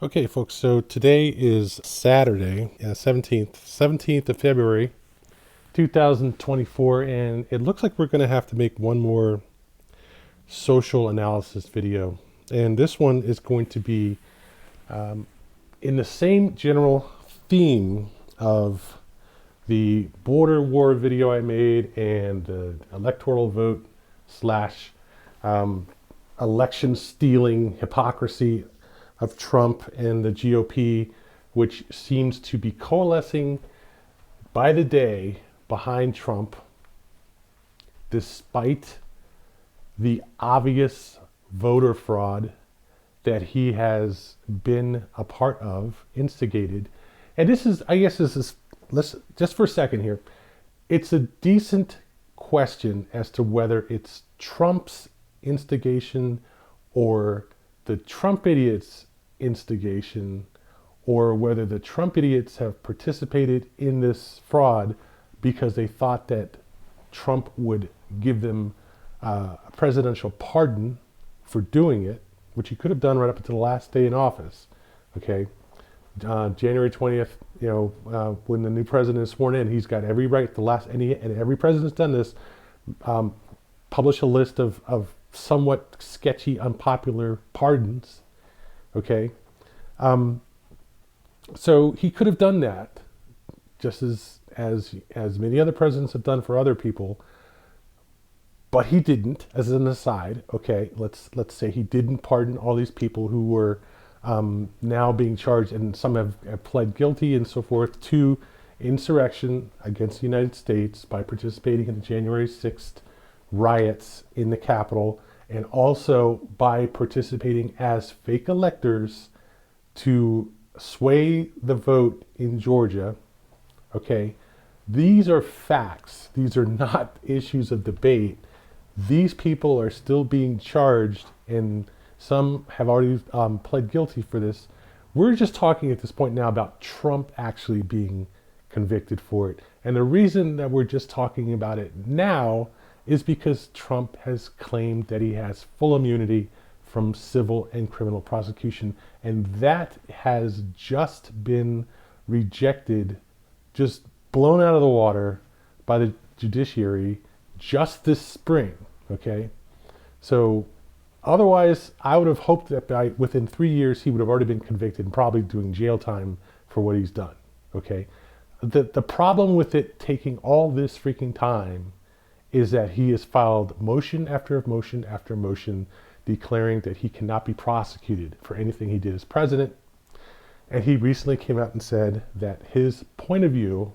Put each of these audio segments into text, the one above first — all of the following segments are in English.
Okay, folks, so today is Saturday, 17th of February, 2024, and it looks like we're going to have to make one more social analysis video. And this one is going to be in the same general theme of the border war video I made and the electoral vote slash election stealing hypocrisy of Trump and the GOP, which seems to be coalescing by the day behind Trump, despite the obvious voter fraud that he has been a part of, instigated. And this is, let's just for a second here, it's a decent question as to whether it's Trump's instigation or the Trump idiots' instigation, or whether the Trump idiots have participated in this fraud because they thought that Trump would give them a presidential pardon for doing it, which he could have done right up until the last day in office. Okay, January 20th, when the new president is sworn in, he's got every right. And every president's done this. Publish a list of somewhat sketchy, unpopular pardons. Okay, so he could have done that, just as many other presidents have done for other people, but he didn't. As an aside, okay, let's say he didn't pardon all these people who were now being charged, and some have pled guilty and so forth, to insurrection against the United States by participating in the January 6th riots in the Capitol, and also by participating as fake electors to sway the vote in Georgia. Okay, these are facts. These are not issues of debate. These people are still being charged, and some have already pled guilty for this. We're just talking at this point now about Trump actually being convicted for it. And the reason that we're just talking about it now is because Trump has claimed that he has full immunity from civil and criminal prosecution. And that has just been rejected, just blown out of the water by the judiciary just this spring. Okay, so otherwise, I would have hoped that within 3 years he would have already been convicted and probably doing jail time for what he's done. Okay, the problem with it taking all this freaking time is that he has filed motion after motion after motion declaring that he cannot be prosecuted for anything he did as president. And he recently came out and said that his point of view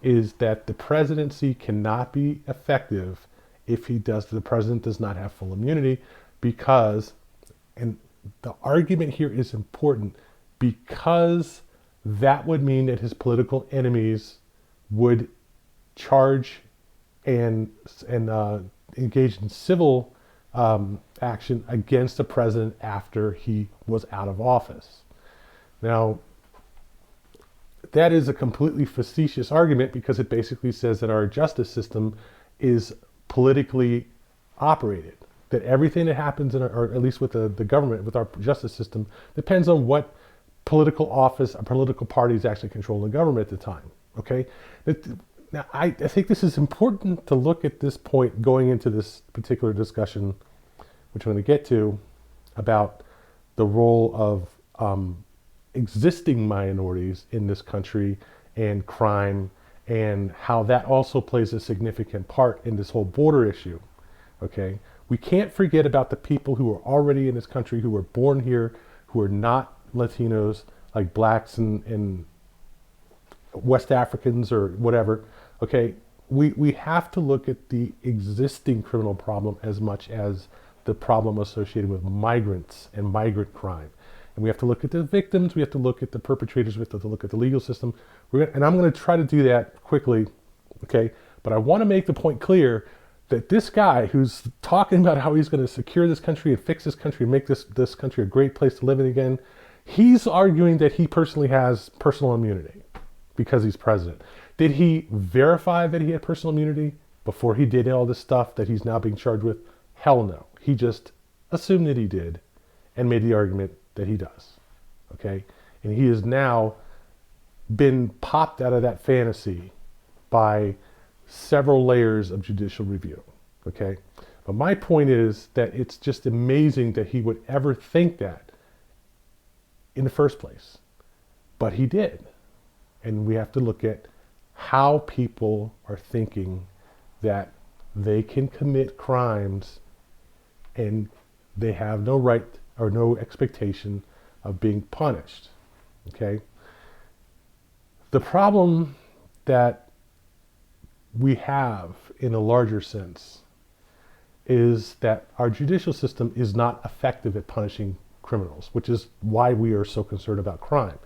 is that the presidency cannot be effective if the president does not have full immunity, because, and the argument here is important, because that would mean that his political enemies would charge and engage in civil action against the president after he was out of office. Now, that is a completely facetious argument, because it basically says that our justice system is politically operated, that everything that happens or at least with the government, with our justice system, depends on what political office or political parties actually control the government at the time. Okay, now I think this is important to look at this point going into this particular discussion, which I'm going to get to, about the role of existing minorities in this country and crime, and how that also plays a significant part in this whole border issue. Okay, we can't forget about the people who are already in this country, who were born here, who are not Latinos, like blacks and West Africans or whatever. Okay, we have to look at the existing criminal problem as much as the problem associated with migrants and migrant crime. And we have to look at the victims, we have to look at the perpetrators, we have to look at the legal system. And I'm going to try to do that quickly, okay? But I want to make the point clear that this guy who's talking about how he's going to secure this country and fix this country and make this country a great place to live in again, he's arguing that he personally has personal immunity because he's president. Did he verify that he had personal immunity before he did all this stuff that he's now being charged with? Hell no. He just assumed that he did and made the argument that he does. okay? And he has now been popped out of that fantasy by several layers of judicial review, okay? But my point is that it's just amazing that he would ever think that in the first place. But he did. And we have to look at how people are thinking that they can commit crimes and they have no right or no expectation of being punished, okay? The problem that we have in a larger sense is that our judicial system is not effective at punishing criminals, which is why we are so concerned about crime.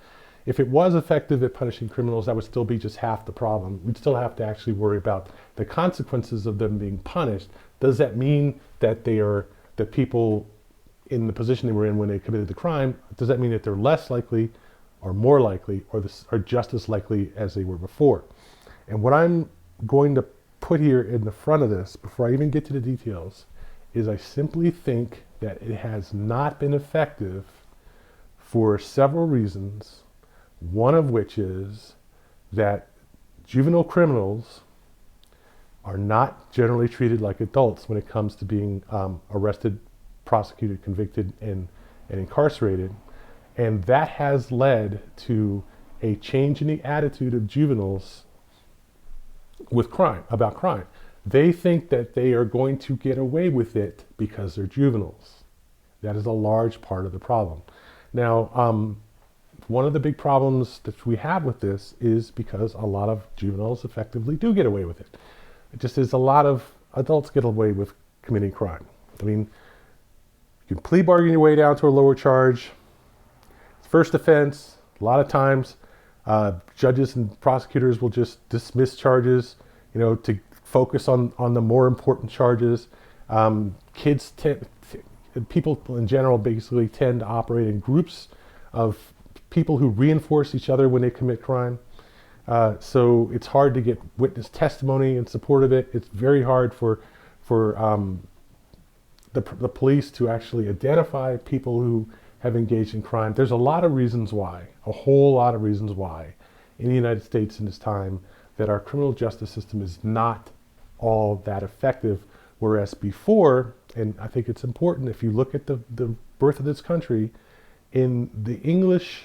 If it was effective at punishing criminals, that would still be just half the problem. We'd still have to actually worry about the consequences of them being punished. Does that mean that the people in the position they were in when they committed the crime, does that mean that they're less likely or more likely or just as likely as they were before? And what I'm going to put here in the front of this, before I even get to the details, is I simply think that it has not been effective for several reasons, one of which is that juvenile criminals are not generally treated like adults when it comes to being arrested, prosecuted, convicted, and incarcerated. And that has led to a change in the attitude of juveniles with crime, about crime. They think that they are going to get away with it because they're juveniles. That is a large part of the problem. Now, one of the big problems that we have with this is because a lot of juveniles effectively do get away with it. It just is a lot of adults get away with committing crime. I mean, you can plea bargain your way down to a lower charge. First offense, a lot of times judges and prosecutors will just dismiss charges, to focus on the more important charges. People in general basically tend to operate in groups of people who reinforce each other when they commit crime. So it's hard to get witness testimony in support of it. It's very hard for the police to actually identify people who have engaged in crime. There's a lot of reasons why, a whole lot of reasons why, in the United States in this time, that our criminal justice system is not all that effective. Whereas before, and I think it's important, if you look at the birth of this country, in the English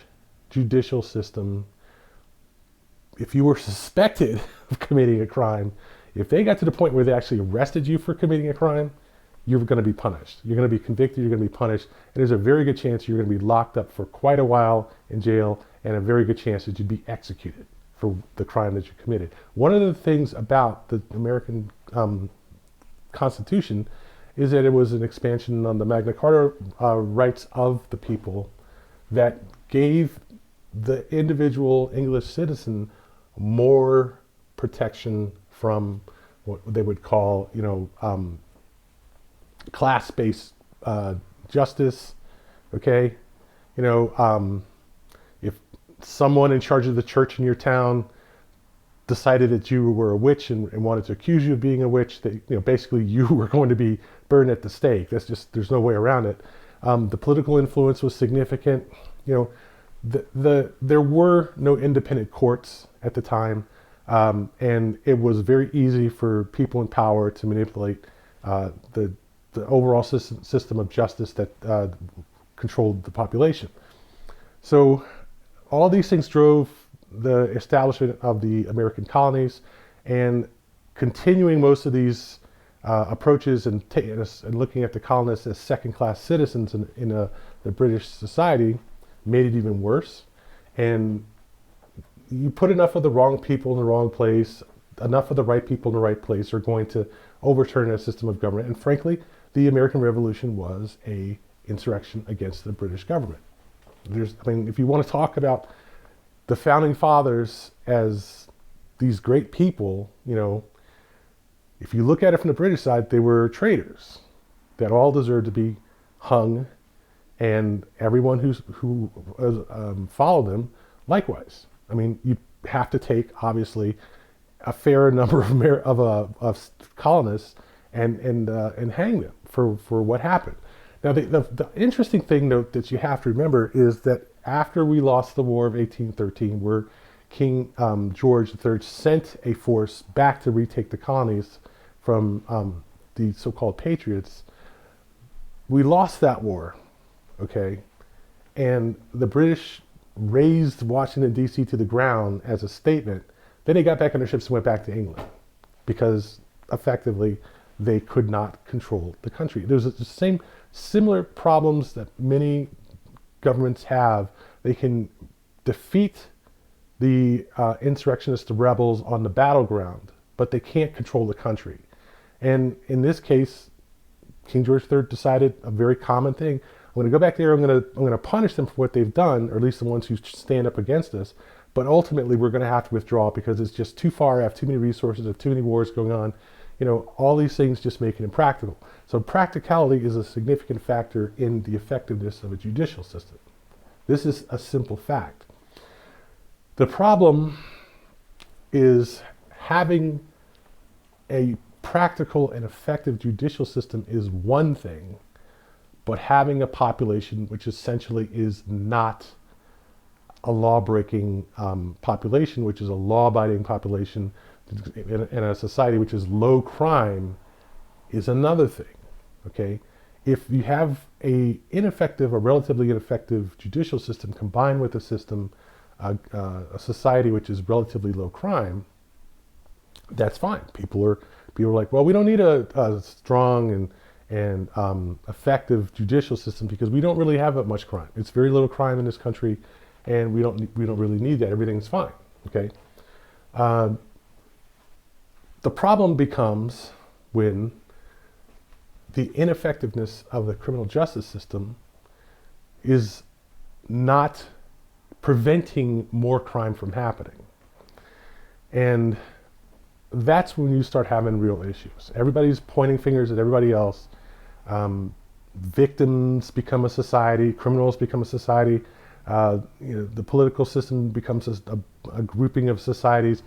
judicial system, if you were suspected of committing a crime, if they got to the point where they actually arrested you for committing a crime, you're going to be punished. You're going to be convicted, you're going to be punished, and there's a very good chance you're going to be locked up for quite a while in jail, and a very good chance that you'd be executed for the crime that you committed. One of the things about the American Constitution is that it was an expansion on the Magna Carta rights of the people that gave the individual English citizen more protection from what they would call, class-based justice. Okay, if someone in charge of the church in your town decided that you were a witch and wanted to accuse you of being a witch, that basically you were going to be burned at the stake. That's just, there's no way around it. The political influence was significant. There were no independent courts at the time, and it was very easy for people in power to manipulate the overall system of justice that controlled the population. So all these things drove the establishment of the American colonies, and continuing most of these approaches and looking at the colonists as second-class citizens in the British society made it even worse. And you put enough of the wrong people in the wrong place, enough of the right people in the right place are going to overturn a system of government. And frankly, the American Revolution was an insurrection against the British government. If you want to talk about the founding fathers as these great people, if you look at it from the British side, they were traitors that all deserved to be hung, and everyone who followed them likewise. You have to take, obviously, a fair number of colonists and hang them for what happened. Now, the interesting thing, though, that you have to remember is that after we lost the War of 1813, where King George III sent a force back to retake the colonies from the so-called patriots. We lost that war, okay? And the British razed Washington, D.C. to the ground as a statement. Then they got back on their ships and went back to England because effectively they could not control the country. There's the same similar problems that many governments have. They can defeat the insurrectionists, the rebels on the battleground, but they can't control the country. And in this case, King George III decided a very common thing. I'm going to go back there. I'm going to punish them for what they've done, or at least the ones who stand up against us. But ultimately, we're going to have to withdraw because it's just too far. I have too many resources. I have too many wars going on. You know, all these things just make it impractical. So practicality is a significant factor in the effectiveness of a judicial system. This is a simple fact. The problem is having a practical and effective judicial system is one thing, but having a population which essentially is not a law-breaking population, which is a law-abiding population in a society which is low crime, is another thing, okay? If you have a relatively ineffective judicial system combined with a system, a society which is relatively low crime, that's fine. People are like, well, we don't need a strong and effective judicial system because we don't really have that much crime. It's very little crime in this country, and we don't really need that. Everything's fine. Okay. The problem becomes when the ineffectiveness of the criminal justice system is not preventing more crime from happening. And that's when you start having real issues. Everybody's pointing fingers at everybody else. Victims become a society. Criminals become a society. The political system becomes a grouping of societies.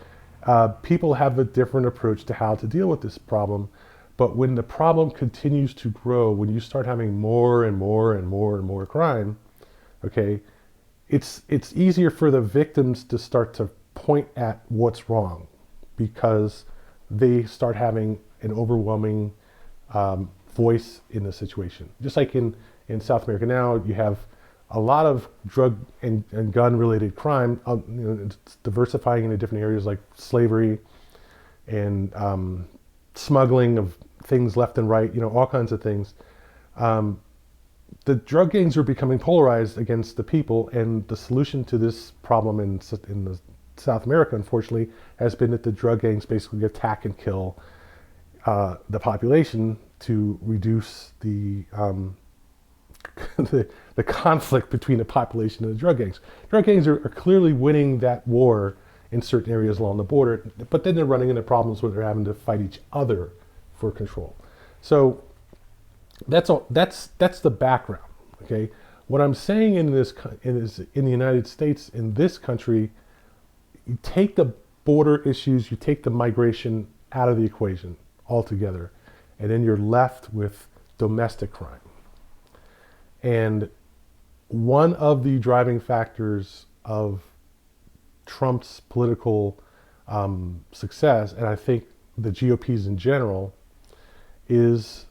People have a different approach to how to deal with this problem. But when the problem continues to grow, when you start having more and more and more and more crime, okay, it's easier for the victims to start to point at what's wrong because they start having an overwhelming voice in the situation. Just like in South America now, you have a lot of drug and gun-related crime. It's diversifying into different areas like slavery and smuggling of things left and right, all kinds of things. The drug gangs are becoming polarized against the people, and the solution to this problem in South America, unfortunately, has been that the drug gangs basically attack and kill the population to reduce the conflict between the population and the drug gangs. Drug gangs are clearly winning that war in certain areas along the border, but then they're running into problems where they're having to fight each other for control. So that's the background. Okay, what I'm saying in the United States, in this country, you take the border issues, you take the migration out of the equation altogether, and then you're left with domestic crime. And one of the driving factors of Trump's political success, and I think the GOP's in general, is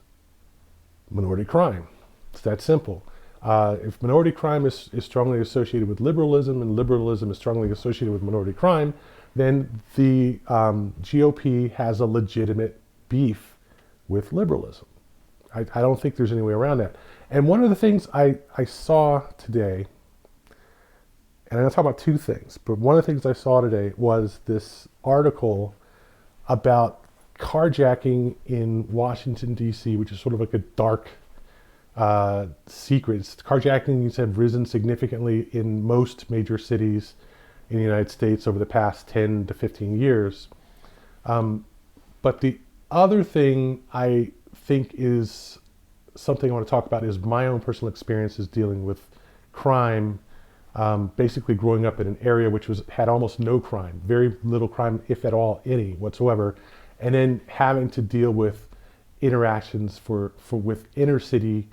minority crime. It's that simple. If minority crime is strongly associated with liberalism, and liberalism is strongly associated with minority crime, then the GOP has a legitimate beef with liberalism. I don't think there's any way around that. And one of the things I saw today, and I'm going to talk about two things, but one of the things I saw today was this article about carjacking in Washington, D.C., which is sort of like a dark secret. Carjackings have risen significantly in most major cities in the United States over the past 10 to 15 years. But the other thing I think is something I want to talk about is my own personal experiences dealing with crime, basically growing up in an area which had almost no crime, very little crime, if at all, any whatsoever, and then having to deal with interactions with inner city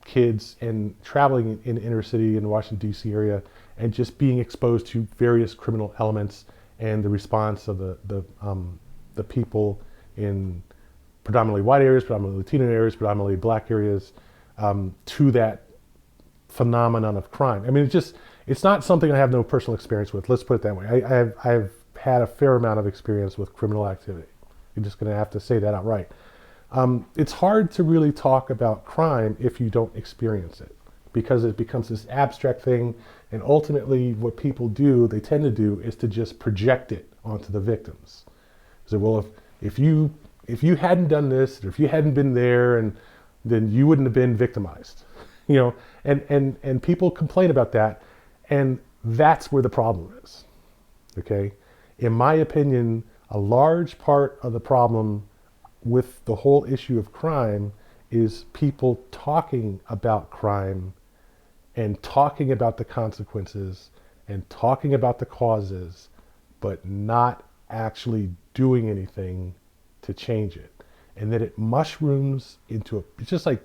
kids and traveling in the inner city in the Washington, D.C. area and just being exposed to various criminal elements and the response of the people in predominantly white areas, predominantly Latino areas, predominantly black areas, to that phenomenon of crime. I mean, it's not something I have no personal experience with. Let's put it that way. I've had a fair amount of experience with criminal activity. You're just going to have to say that outright. It's hard to really talk about crime if you don't experience it, because it becomes this abstract thing, and ultimately what people do, they tend to do, is to just project it onto the victims. So, well, if you hadn't done this, or if you hadn't been there, and then you wouldn't have been victimized, you know, and people complain about that, and that's where the problem is. Okay, in my opinion, a large part of the problem with the whole issue of crime is people talking about crime and talking about the consequences and talking about the causes, but not actually doing anything to change it. And then it mushrooms into it's just like,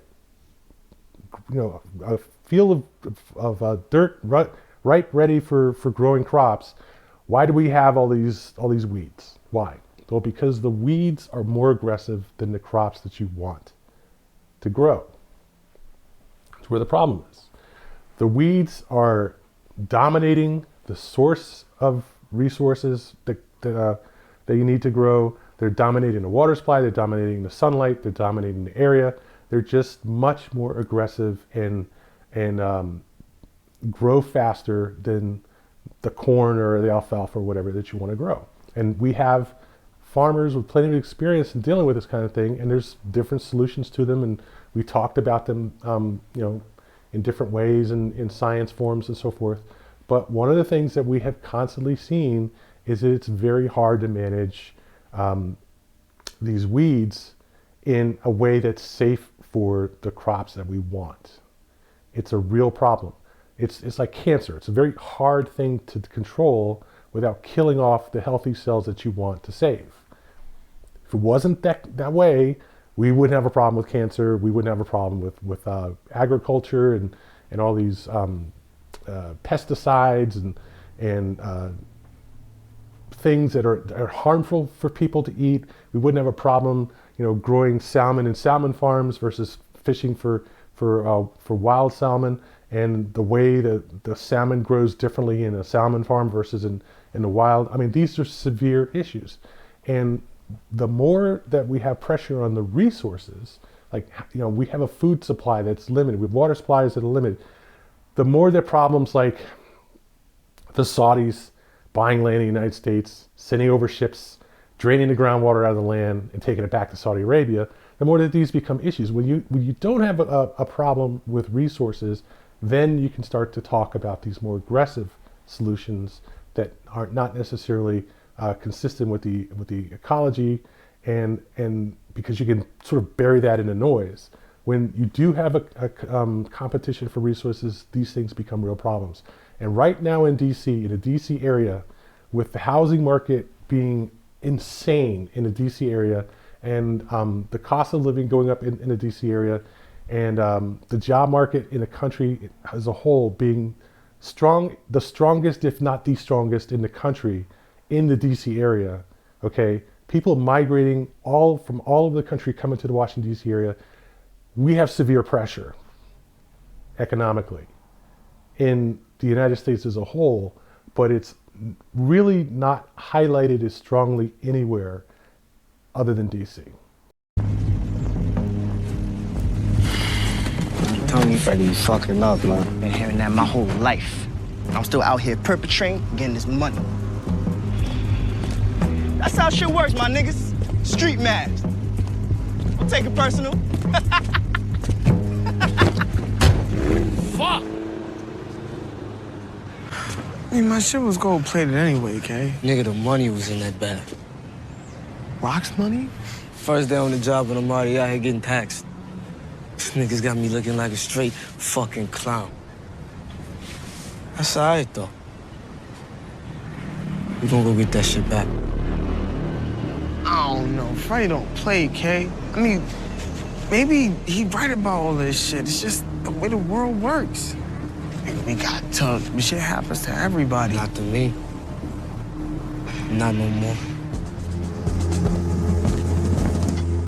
you know, a field of dirt right ready for growing crops. Why do we have all these weeds? Why? Well, because the weeds are more aggressive than the crops that you want to grow. That's where the problem is. The weeds are dominating the source of resources that you need to grow. They're dominating the water supply. They're dominating the sunlight. They're dominating the area. They're just much more aggressive and grow faster than the corn or the alfalfa or whatever that you want to grow. And we have farmers with plenty of experience in dealing with this kind of thing, and there's different solutions to them, and we talked about them, you know, in different ways and in science forums and so forth. But one of the things that we have constantly seen is that it's very hard to manage these weeds in a way that's safe for the crops that we want. It's a real problem. It's like cancer. It's a very hard thing to control without killing off the healthy cells that you want to save. If it wasn't that way, we wouldn't have a problem with cancer. We wouldn't have a problem with agriculture and all these pesticides and things that are harmful for people to eat. We wouldn't have a problem, you know, growing salmon in salmon farms versus fishing for wild salmon, and the way that the salmon grows differently in a salmon farm versus in the wild. I mean, these are severe issues. And the more that we have pressure on the resources, like, you know, we have a food supply that's limited, we have water supplies that are limited, the more that problems like the Saudis buying land in the United States, sending over ships, draining the groundwater out of the land and taking it back to Saudi Arabia, the more that these become issues. When you don't have a problem with resources, then you can start to talk about these more aggressive solutions that are not necessarily consistent with the ecology, and because you can sort of bury that in the noise. When you do have a competition for resources, these things become real problems. And right now in DC, in the DC area, with the housing market being insane in the DC area, and the cost of living going up in the DC area, and the job market in the country as a whole being strong, the strongest, if not the strongest in the country, in the DC area, okay? People migrating from all over the country coming to the Washington, DC area. We have severe pressure economically in the United States as a whole, but it's really not highlighted as strongly anywhere other than DC. Tell me, Freddie, you fucking up, man. Been hearing that my whole life. I'm still out here perpetrating, getting this money. That's how shit works, my niggas. Street mad. Don't take it personal. Fuck! I mean, my shit was gold-plated anyway, Kay. Nigga, the money was in that bag. Rock's money? First day on the job and I'm already out here getting taxed. These niggas got me looking like a straight fucking clown. That's all right, though. We gonna go get that shit back. I don't know. Freddie don't play, Kay. I mean, maybe he right about all this shit. It's just the way the world works. Nigga, we got tough, but shit happens to everybody. Not to me. Not no more.